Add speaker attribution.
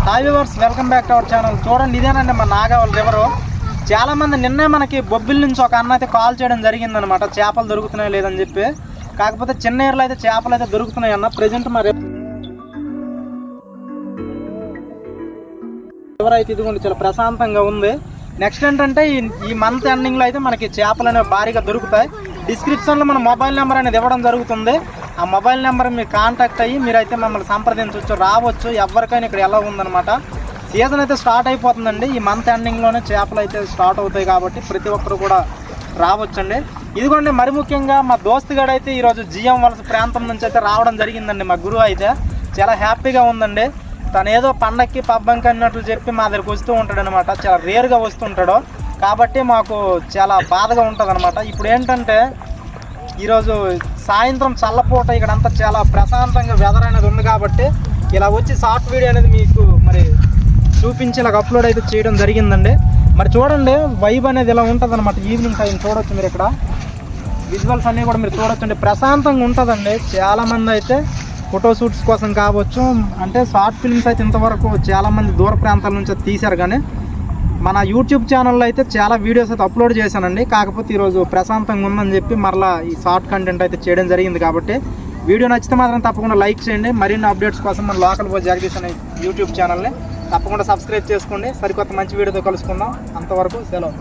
Speaker 1: Hi viewers, welcome back to our channel. చూడండి, ఇదేనండి మన నాగావళి రివరు. చాలామంది నిన్నే మనకి బొబ్బిలి నుంచి ఒక అన్న అయితే కాల్ చేయడం జరిగిందనమాట, చేపలు దొరుకుతున్నాయి లేదని చెప్పి. కాకపోతే చిన్న ఏర్లో అయితే చేపలు అయితే దొరుకుతున్నాయి అన్న. ప్రజెంట్ మరి రివర్ అయితే ఇదిగోండి చాలా ప్రశాంతంగా ఉంది. నెక్స్ట్ ఏంటంటే ఈ మంత్ ఎండింగ్లో అయితే మనకి చేపలు అనేవి భారీగా దొరుకుతాయి. డిస్క్రిప్షన్లో మన మొబైల్ నెంబర్ అనేది ఇవ్వడం జరుగుతుంది. ఆ మొబైల్ నెంబర్ మీరు కాంటాక్ట్ అయ్యి మీరైతే మమ్మల్ని సంప్రదించవచ్చు, రావచ్చు. ఎవరికైనా ఇక్కడ ఎలా ఉందన్నమాట. సీజన్ అయితే స్టార్ట్ అయిపోతుందండి. ఈ మంత్ ఎండింగ్లోనే చేపలు అయితే స్టార్ట్ అవుతాయి కాబట్టి ప్రతి ఒక్కరు కూడా రావచ్చండి. ఇదిగోండి, మరి ముఖ్యంగా మా దోస్తుగాడు అయితే ఈరోజు జిఎం వలస ప్రాంతం నుంచి అయితే రావడం జరిగిందండి. మా గురువు అయితే చాలా హ్యాపీగా ఉందండి. తను ఏదో పండక్కి పబ్బంకి అన్నట్లు చెప్పి మా దగ్గరికి వస్తూ ఉంటాడు అనమాట. చాలా రేరుగా వస్తుంటాడు కాబట్టి మాకు చాలా బాధగా ఉంటుంది అనమాట. ఇప్పుడు ఏంటంటే ఈరోజు సాయంత్రం చల్లపూట ఇక్కడంతా చాలా ప్రశాంతంగా వెదర్ అనేది ఉంది కాబట్టి ఇలా వచ్చి షార్ట్ వీడియో అనేది మీకు మరి చూపించి ఇలా అప్లోడ్ అయితే చేయడం జరిగిందండి. మరి చూడండి, వైబ్ అనేది ఇలా ఉంటుంది అనమాట. ఈవినింగ్ టైం చూడొచ్చు మీరు, ఇక్కడ విజువల్స్ అన్నీ కూడా మీరు చూడొచ్చండి. ప్రశాంతంగా ఉంటుందండి. చాలామంది అయితే ఫోటో షూట్స్ కోసం కావచ్చు, అంటే షార్ట్ ఫిల్మ్స్ అయితే ఇంతవరకు చాలామంది దూర ప్రాంతాల నుంచి తీశారు. కానీ మన యూట్యూబ్ ఛానల్లో అయితే చాలా వీడియోస్ అయితే అప్లోడ్ చేశానండి. కాకపోతే ఈరోజు ప్రశాంతంగా ఉందని చెప్పి మరలా ఈ షార్ట్ కంటెంట్ అయితే చేయడం జరిగింది. కాబట్టి వీడియో నచ్చితే మాత్రం తప్పకుండా లైక్ చేయండి. మరిన్ని అప్డేట్స్ కోసం మన లోకల్ బాయ్ జగదీష్ అనే యూట్యూబ్ ఛానల్ని తప్పకుండా సబ్స్క్రైబ్ చేసుకోండి. సరికొత్త మంచి వీడియోతో కలుసుకుందాం. అంతవరకు సెలవు.